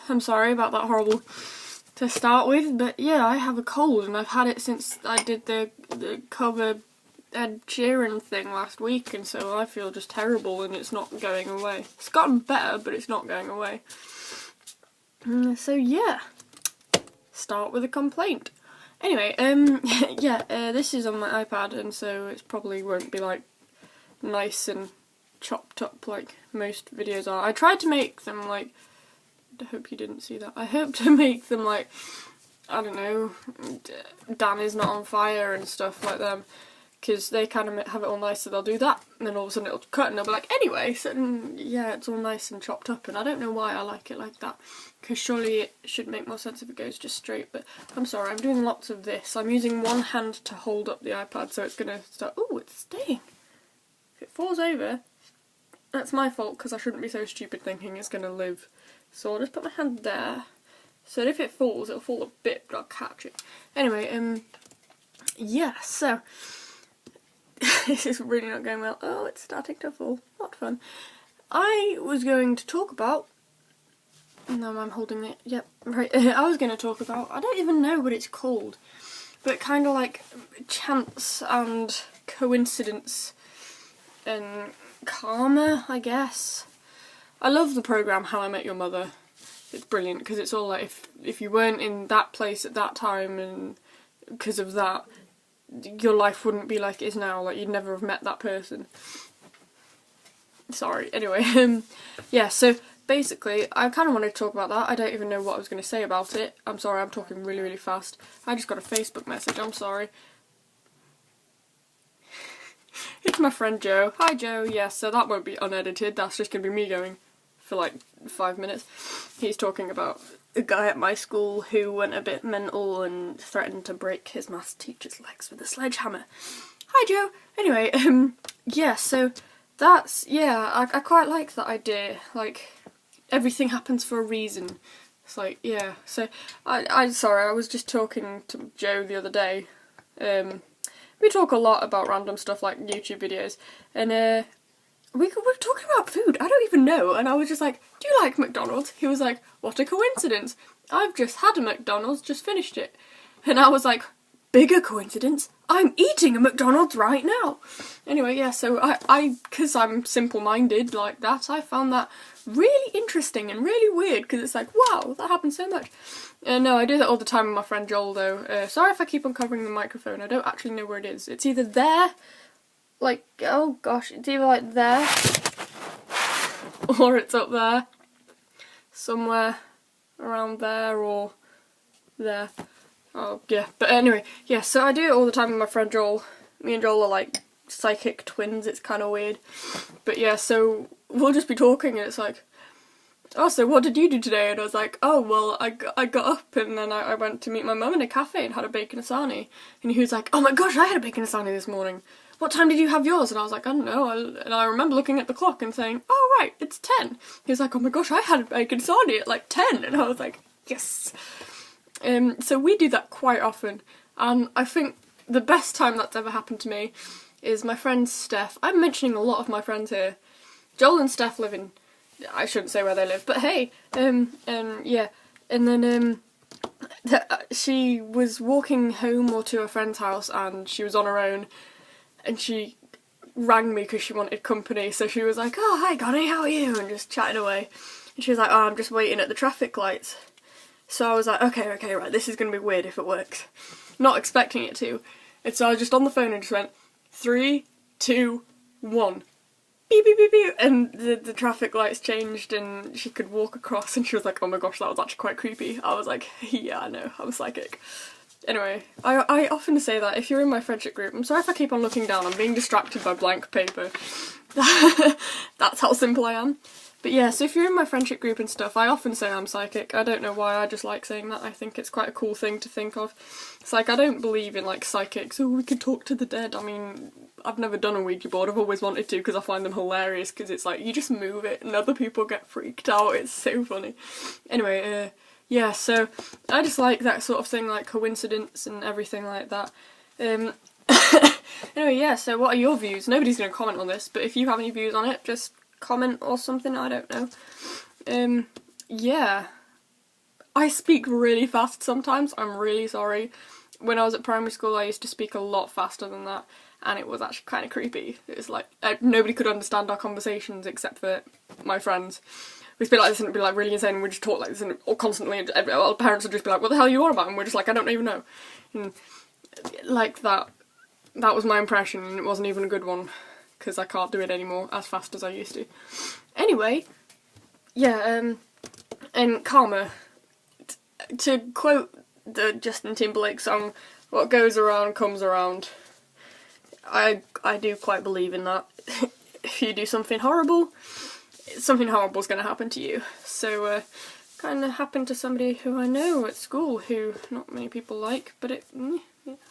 I'm sorry about that horrible to start with, but yeah, I have a cold and I've had it since I did the cover Ed Sheeran thing last week, and so I feel just terrible and it's not going away. It's gotten better, but it's not going away. So yeah, start with a complaint. Anyway, this is on my iPad, and so it probably won't be like nice and chopped up like most videos are. I tried to make them like, I hope you didn't see that. I hope to make them like, I don't know, Dan is not on fire and stuff like them, because they kind of have it all nice, so they'll do that, and then all of a sudden it'll cut and they'll be like, anyway, so yeah, it's all nice and chopped up, and I don't know why I like it like that, because surely it should make more sense if it goes just straight, but I'm sorry, I'm doing lots of this. I'm using one hand to hold up the iPad, so it's going to start, oh, it's staying. If it falls over, that's my fault, because I shouldn't be so stupid thinking it's going to live. So I'll just put my hand there, so that if it falls, it'll fall a bit, but I'll catch it. Anyway, yeah, so, this is really not going well. Oh, it's starting to fall. Not fun. I was going to talk about, no, I'm holding it, yep, right, I was going to talk about, I don't even know what it's called, but kind of like chance and coincidence and karma, I guess. I love the programme How I Met Your Mother. It's brilliant because it's all like if you weren't in that place at that time and because of that, your life wouldn't be like it is now, like you'd never have met that person. Sorry, anyway, yeah, so basically I kind of wanted to talk about that. I don't even know what I was going to say about it. I'm sorry, I'm talking really, really fast. I just got a Facebook message, I'm sorry. It's my friend Joe. Hi Joe, yes, so that won't be unedited, that's just going to be me going for like 5 minutes. He's talking about a guy at my school who went a bit mental and threatened to break his maths teacher's legs with a sledgehammer. Hi Joe! Anyway, yeah, so that's, yeah, I quite like that idea, like, everything happens for a reason. It's like, yeah, so, sorry, I was just talking to Joe the other day. We talk a lot about random stuff like YouTube videos, and we're talking about food, I don't even know, and I was just like, do you like McDonald's? He was like, what a coincidence, I've just had a McDonald's, just finished it. And I was like, bigger coincidence, I'm eating a McDonald's right now. Anyway, yeah, so because I'm simple-minded like that, I found that really interesting and really weird, because it's like, wow, that happens so much. No, I do that all the time with my friend Joel though. Sorry if I keep on covering the microphone, I don't actually know where it is. It's either there, like, oh gosh, it's either like there, or it's up there, somewhere around there, or there. Oh, yeah, but anyway, yeah, so I do it all the time with my friend Joel. Me and Joel are like psychic twins, it's kind of weird. But yeah, so we'll just be talking and it's like, oh, so what did you do today? And I was like, oh, well, I got up and then I went to meet my mum in a cafe and had a bacon asani. And he was like, oh my gosh, I had a bacon asani this morning. What time did you have yours? And I was like, I don't know. And I remember looking at the clock and saying, oh, right, it's 10. He was like, oh my gosh, I had a bacon asani at like 10. And I was like, yes. So we do that quite often. And I think the best time that's ever happened to me is my friend Steph. I'm mentioning a lot of my friends here. Joel and Steph live in, I shouldn't say where they live, but hey, yeah. And then she was walking home or to a friend's house and she was on her own and she rang me because she wanted company, so she was like, oh, hi Connie, how are you? And just chatting away. And she was like, oh, I'm just waiting at the traffic lights. So I was like, okay, right, this is going to be weird if it works. Not expecting it to. And so I was just on the phone and just went, 3, 2, 1. Beep, beep, beep, beep. And the traffic lights changed and she could walk across and she was like, oh my gosh, that was actually quite creepy. I was like, yeah, I know, I'm psychic. Anyway, I often say that if you're in my friendship group, I'm sorry if I keep on looking down, I'm being distracted by blank paper. That's how simple I am. But yeah, so if you're in my friendship group and stuff, I often say I'm psychic. I don't know why, I just like saying that. I think it's quite a cool thing to think of. It's like, I don't believe in like psychics, oh, we can talk to the dead. I mean, I've never done a Ouija board, I've always wanted to because I find them hilarious, because it's like, you just move it and other people get freaked out, it's so funny. Anyway, yeah, so I just like that sort of thing, like coincidence and everything like that. Anyway, yeah, so what are your views? Nobody's going to comment on this, but if you have any views on it, just comment or something, I don't know. Yeah. I speak really fast sometimes. I'm really sorry. When I was at primary school, I used to speak a lot faster than that, and it was actually kind of creepy. It was like nobody could understand our conversations except for my friends. We'd speak like this and it'd be like really insane, and we'd just talk like this and constantly, and our parents would just be like, what the hell are you on about? And we're just like, I don't even know. And like that was my impression, and it wasn't even a good one, because I can't do it anymore as fast as I used to. Anyway, yeah, and Karma, to quote the Justin Timberlake song, what goes around comes around. I do quite believe in that. If you do something horrible, something horrible is going to happen to you. So, kind of happened to somebody who I know at school who not many people like, but it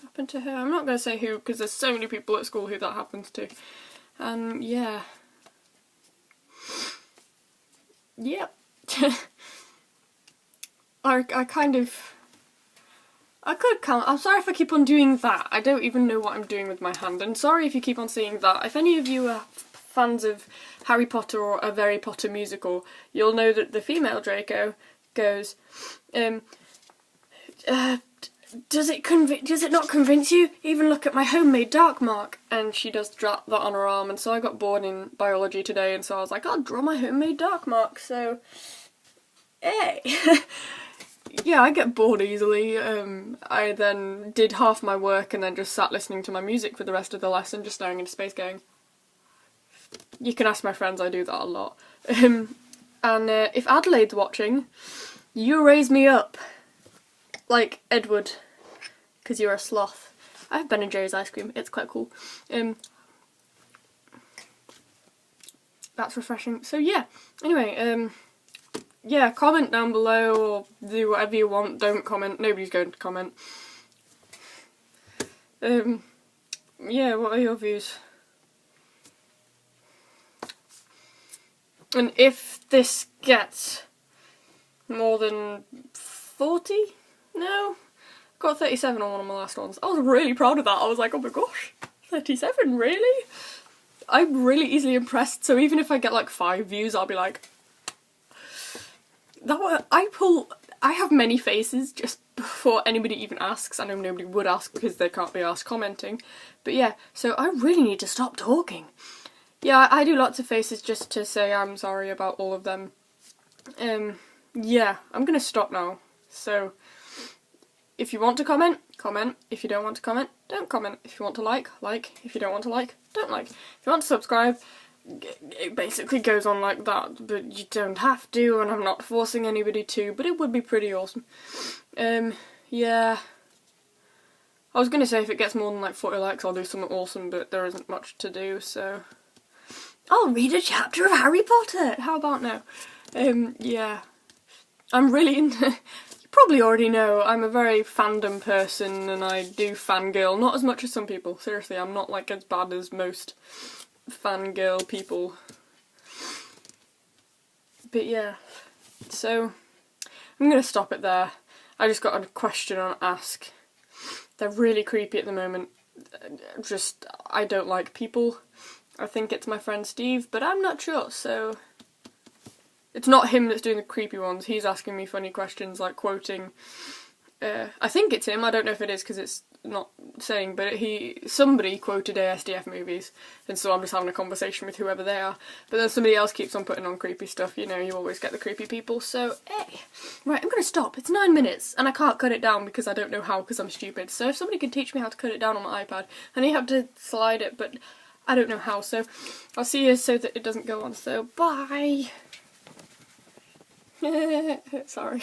happened to her. I'm not going to say who, because there's so many people at school who that happens to. And yeah. Yep. I could count. I'm sorry if I keep on doing that. I don't even know what I'm doing with my hand. And sorry if you keep on seeing that. If any of you are fans of Harry Potter or a Very Potter musical, you'll know that the female Draco goes, does it not convince you? Even look at my homemade dark mark. And she does that on her arm, and so I got bored in biology today, and so I was like, I'll draw my homemade dark mark, so hey. Yeah, I get bored easily. I then did half my work and then just sat listening to my music for the rest of the lesson, just staring into space going, you can ask my friends, I do that a lot. And if Adelaide's watching, you raise me up. Like Edward, because you're a sloth. I have Ben & Jerry's ice cream, it's quite cool. That's refreshing. So yeah, anyway, yeah, comment down below or do whatever you want. Don't comment. Nobody's going to comment. Yeah, what are your views? And if this gets more than 40? No? Got 37 on one of my last ones. I was really proud of that. I was like, oh my gosh, 37, really? I'm really easily impressed, so even if I get like 5 views, I'll be like, I have many faces just before anybody even asks. I know nobody would ask because they can't be asked commenting. But yeah, so I really need to stop talking. Yeah, I do lots of faces just to say I'm sorry about all of them. Yeah, I'm gonna stop now. So, if you want to comment, comment. If you don't want to comment, don't comment. If you want to like. If you don't want to like, don't like. If you want to subscribe, it basically goes on like that, but you don't have to, and I'm not forcing anybody to, but it would be pretty awesome. Yeah. I was gonna say if it gets more than like 40 likes I'll do something awesome, but there isn't much to do, so I'll read a chapter of Harry Potter! How about now? Yeah. I'm really into... You probably already know, I'm a very fandom person, and I do fangirl, not as much as some people. Seriously, I'm not like as bad as most fangirl people. But yeah, so I'm gonna stop it there. I just got a question on Ask. They're really creepy at the moment. Just, I don't like people. I think it's my friend Steve, but I'm not sure, so... It's not him that's doing the creepy ones. He's asking me funny questions, like quoting... I think it's him, I don't know if it is because it's not saying, but somebody quoted ASDF movies, and so I'm just having a conversation with whoever they are. But then somebody else keeps on putting on creepy stuff, you know, you always get the creepy people, so hey. Right, I'm gonna stop, it's 9 minutes, and I can't cut it down because I don't know how, because I'm stupid. So if somebody could teach me how to cut it down on my iPad, I need to have to slide it, but I don't know how, so I'll see you so that it doesn't go on, so bye! Sorry.